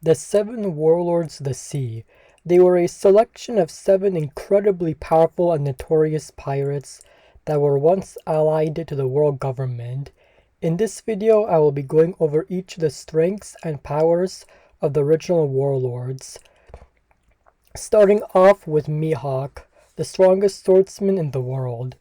The seven warlords of the sea. They were a selection of seven incredibly powerful and notorious pirates that were once allied to the world government. In this video, I will be going over each of the strengths and powers of the original warlords. Starting off with Mihawk, the strongest swordsman in the world.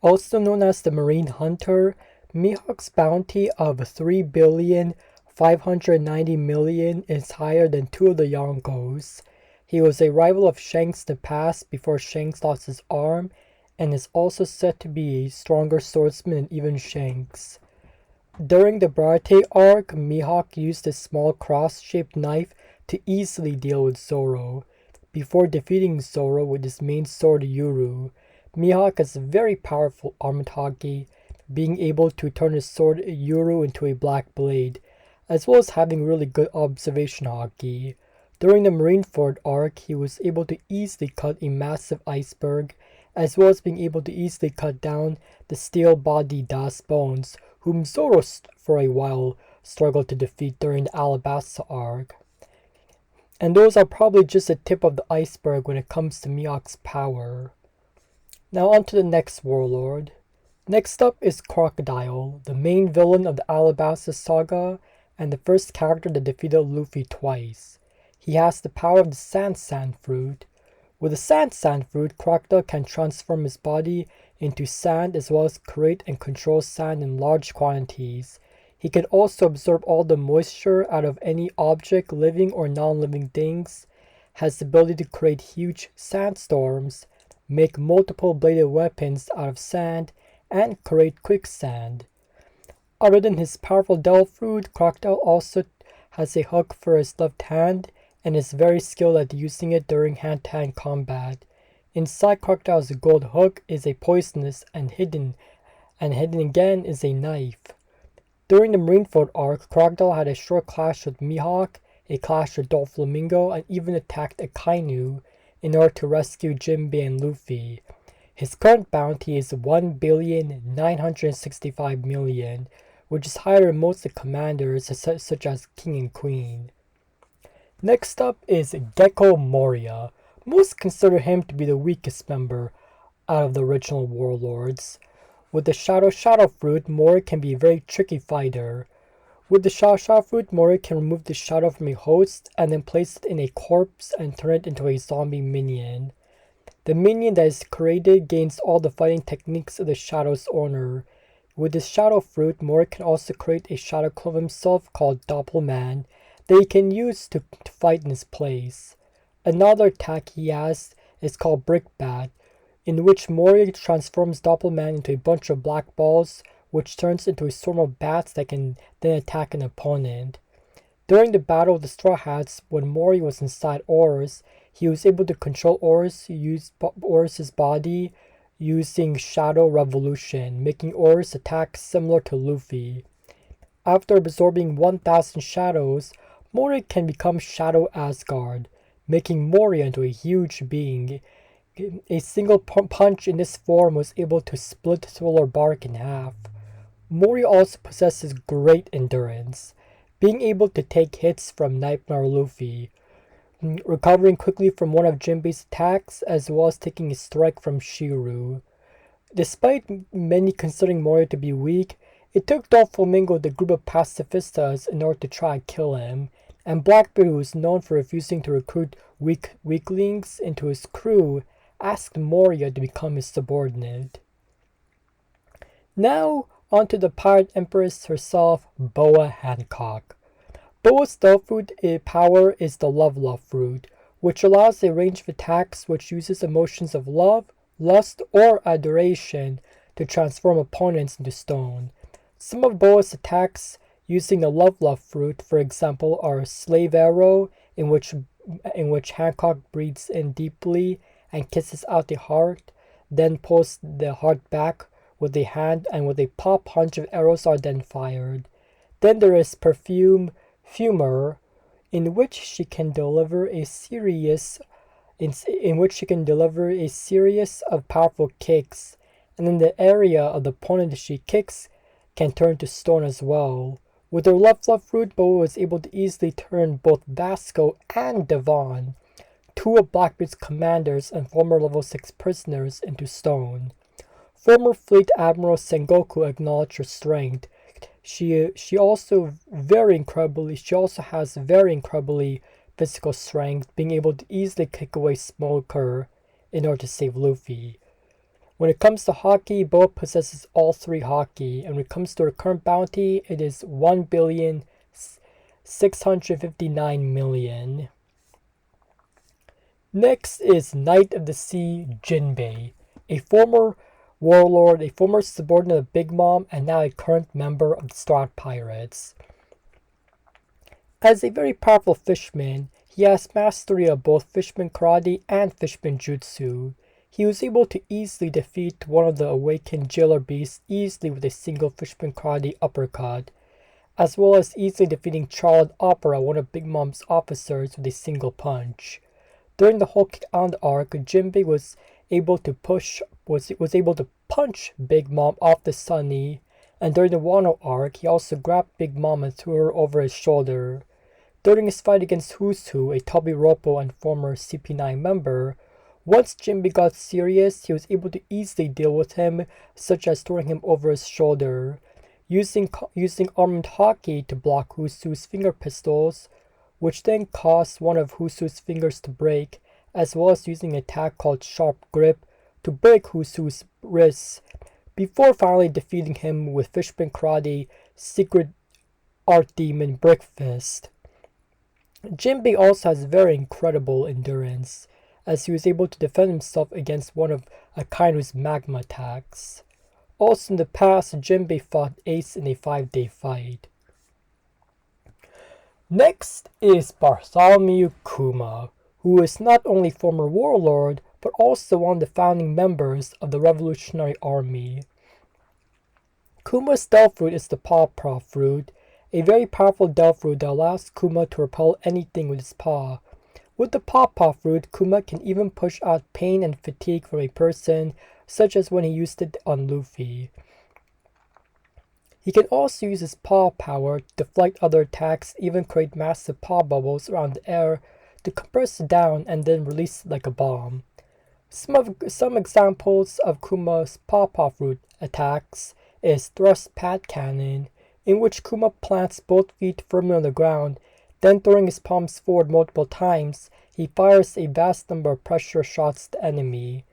Also known as the Marine Hunter, Mihawk's bounty of 3,590,000,000 is higher than two of the Yonkos. He was a rival of Shanks in the past before Shanks lost his arm, and is also said to be a stronger swordsman than even Shanks. During the Barate arc, Mihawk used a small cross-shaped knife to easily deal with Zoro, before defeating Zoro with his main sword Yuru. Mihawk has very powerful armored haki, being able to turn his sword Yuru into a black blade, as well as having really good observation haki. During the Marineford arc, he was able to easily cut a massive iceberg, as well as being able to easily cut down the steel-bodied Das Bones, whom Zoro for a while struggled to defeat during the Alabasta arc. And those are probably just the tip of the iceberg when it comes to Mihawk's power. Now on to the next warlord. Next up is Crocodile, the main villain of the Alabasta saga and the first character that defeated Luffy twice. He has the power of the Sand fruit. With the Sand fruit, Crocodile can transform his body into sand as well as create and control sand in large quantities. He can also absorb all the moisture out of any object, living or non-living things, has the ability to create huge sandstorms, make multiple bladed weapons out of sand, and create quicksand. Other than his powerful Devil Fruit, Crocodile also has a hook for his left hand and is very skilled at using it during hand-to-hand combat. Inside Crocodile's gold hook is a poisonous and hidden again is a knife. During the Marineford arc, Crocodile had a short clash with Mihawk, a clash with Doflamingo, and even attacked Akainu in order to rescue Jinbe and Luffy. His current bounty is 1,965,000,000, which is higher than most of the commanders such as King and Queen. Next up is Gecko Moria. Most consider him to be the weakest member out of the original warlords. With the Shadow Fruit, Moria can be a very tricky fighter. With the Shadow Fruit, Moria can remove the shadow from a host and then place it in a corpse and turn it into a zombie minion. The minion that is created gains all the fighting techniques of the Shadow's owner. With the Shadow Fruit, Moria can also create a shadow clone of himself called Doppelman that he can use to fight in his place. Another attack he has is called Brickbat, in which Moria transforms Doppelman into a bunch of black balls, which turns into a swarm of bats that can then attack an opponent. During the Battle of the Straw Hats, when Moria was inside Oars, he was able to control Oars' body using Shadow Revolution, making Oars attack similar to Luffy. After absorbing 1,000 shadows, Moria can become Shadow Asgard, making Moria into a huge being. A single punch in this form was able to split Thriller Bark in half. Moria also possesses great endurance, being able to take hits from Nightmare Luffy, recovering quickly from one of Jinbe's attacks, as well as taking a strike from Shiru. Despite many considering Moria to be weak, it took Doflamingo the group of pacifistas in order to try and kill him, and Blackbeard, who is known for refusing to recruit weaklings into his crew, asked Moria to become his subordinate. Now, onto the Pirate Empress herself, Boa Hancock. Boa's Stealth Fruit power is the Love Fruit, which allows a range of attacks which uses emotions of love, lust, or adoration to transform opponents into stone. Some of Boa's attacks using the Love Fruit, for example, are Slave Arrow, in which Hancock breathes in deeply and kisses out the heart, then pulls the heart back with a hand, and with a pop, bunch of arrows are then fired. Then there is Fumer, in which she can deliver a series of powerful kicks, and then the area of the opponent she kicks can turn to stone as well. With her left fruit, Boa was able to easily turn both Vasco and Devon, two of Blackbeard's commanders and former level 6 prisoners, into stone. Former Fleet Admiral Sengoku acknowledged her strength. She also has very incredibly physical strength, being able to easily kick away Smoker in order to save Luffy. When it comes to Haki, Boa possesses all 3 Haki, and when it comes to her current bounty, it is 1,659,000,000. Next is Knight of the Sea Jinbe, a former warlord, a former subordinate of Big Mom, and now a current member of the Straw Pirates. As a very powerful fishman, he has mastery of both fishman karate and fishman jutsu. He was able to easily defeat one of the awakened jailer beasts easily with a single fishman karate uppercut, as well as easily defeating Charlotte Opera, one of Big Mom's officers, with a single punch. During the Whole Cake Island arc, Jinbe was able to punch Big Mom off the Sunny, and during the Wano arc, he also grabbed Big Mom and threw her over his shoulder. During his fight against Husu, a Tobiropo and former CP9 member, once Jinbe got serious, he was able to easily deal with him, such as throwing him over his shoulder, using armed Haki to block Husu's finger pistols, which then caused one of Husu's fingers to break, as well as using an attack called Sharp Grip to break Husu's wrists, before finally defeating him with Fishman Karate Secret Art Demon Brick Fist. Jinbe also has very incredible endurance, as he was able to defend himself against one of Akainu's magma attacks. Also in the past, Jinbe fought Ace in a 5-day fight. Next is Bartholomew Kuma, who is not only former warlord, but also one of the founding members of the Revolutionary Army. Kuma's Delph Fruit is the Paw Fruit, a very powerful Delph Fruit that allows Kuma to repel anything with his paw. With the Paw Fruit, Kuma can even push out pain and fatigue from a person, such as when he used it on Luffy. He can also use his paw power to deflect other attacks, even create massive paw bubbles around the air to compress it down and then release it like a bomb. Some examples of Kuma's Paw Fruit attacks is Thrust Pad Cannon, in which Kuma plants both feet firmly on the ground, then throwing his palms forward multiple times, he fires a vast number of pressure shots at the enemy.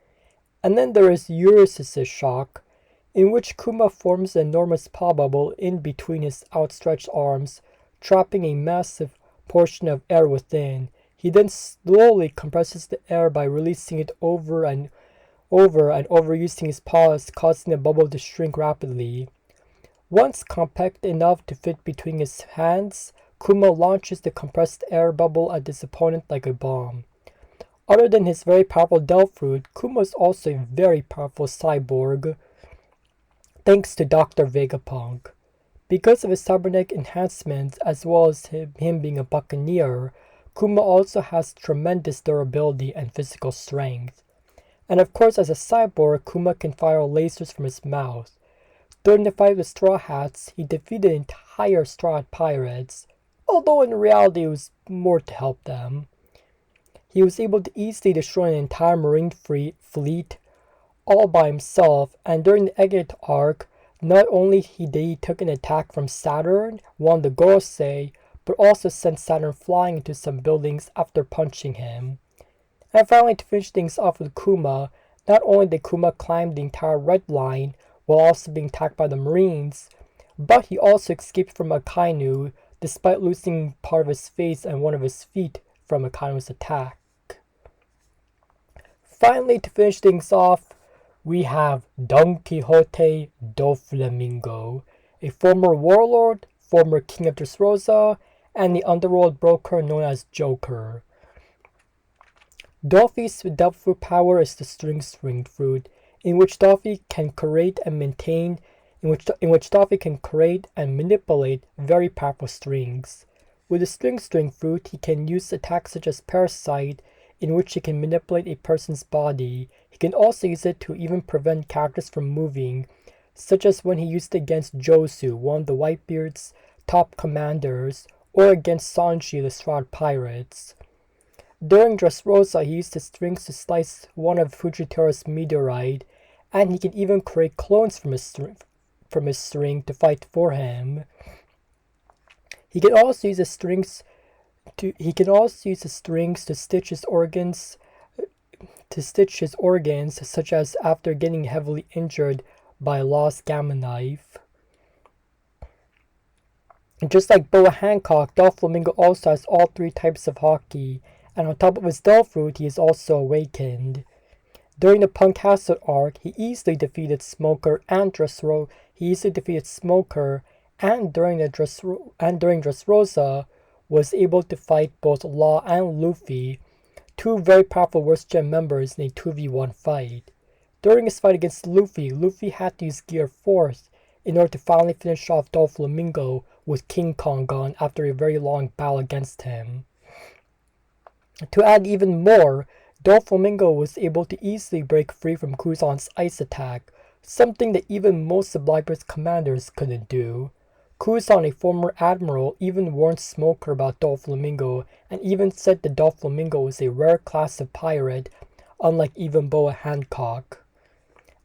And then there is Eurys's Shock, in which Kuma forms an enormous paw bubble in between his outstretched arms, trapping a massive portion of air within. He then slowly compresses the air by releasing it over and over using his paws, causing the bubble to shrink rapidly. Once compact enough to fit between his hands, Kuma launches the compressed air bubble at his opponent like a bomb. Other than his very powerful Delph Fruit, Kuma is also a very powerful cyborg, thanks to Dr. Vegapunk. Because of his cybernetic enhancements, as well as him being a buccaneer, Kuma also has tremendous durability and physical strength. And of course, as a cyborg, Kuma can fire lasers from his mouth. During the fight with Straw Hats, he defeated entire Straw Hat pirates, although in reality it was more to help them. He was able to easily destroy an entire marine fleet all by himself, and during the Egget arc, not only did he took an attack from Saturn, won the Gorosei, but also sent Saturn flying into some buildings after punching him. And finally, to finish things off with Kuma, not only did Kuma climb the entire Red Line while also being attacked by the Marines, but he also escaped from Akainu despite losing part of his face and one of his feet from Akainu's attack. Finally, to finish things off, we have Don Quixote Doflamingo, a former warlord, former king of Dressrosa, and the underworld broker known as Joker. Dolphy's Delph Fruit power is the String Fruit, in which Dolphy can create and maintain, in which Dolphy can create and manipulate very powerful strings. With the String Fruit, he can use attacks such as Parasite, in which he can manipulate a person's body. He can also use it to even prevent characters from moving, such as when he used it against Josu, one of the Whitebeard's top commanders, or against Sanji the Shroud Pirates. During Dressrosa, he used his strings to slice one of Fujitaro's meteorite, and he can even create clones from his string to fight for him. He can also use his strings to stitch his organs, such as after getting heavily injured by a lost gamma knife. And just like Boa Hancock, Doflamingo also has all three types of Haki, and on top of his Dolph-Root, he is also awakened. During the Punk Hazard arc, he easily defeated Smoker, and during Dressrosa, was able to fight both Law and Luffy, two very powerful Worst Gem members in a 2v1 fight. During his fight against Luffy, Luffy had to use Gear 4th in order to finally finish off Doflamingo with King Kong gone after a very long battle against him. To add even more, Doflamingo was able to easily break free from Kuzan's ice attack, something that even most of Blackbeard's commanders couldn't do. Kuzan, a former admiral, even warned Smoker about Doflamingo, and even said that Doflamingo was a rare class of pirate, unlike even Boa Hancock.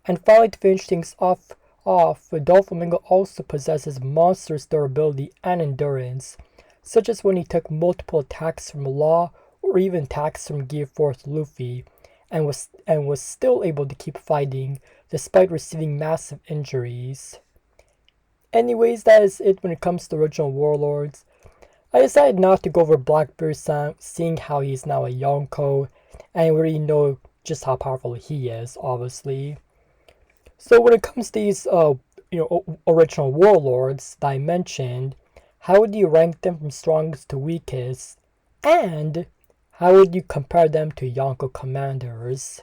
And finally, to finish things off, Doflamingo also possesses monstrous durability and endurance, such as when he took multiple attacks from Law or even attacks from Gear 4th Luffy, and was still able to keep fighting despite receiving massive injuries. Anyways, that is it when it comes to the original Warlords. I decided not to go over Blackbeard, seeing how he is now a Yonko, and we already know just how powerful he is, obviously. So when it comes to these original Warlords that I mentioned, how would you rank them from strongest to weakest? And how would you compare them to Yonko commanders?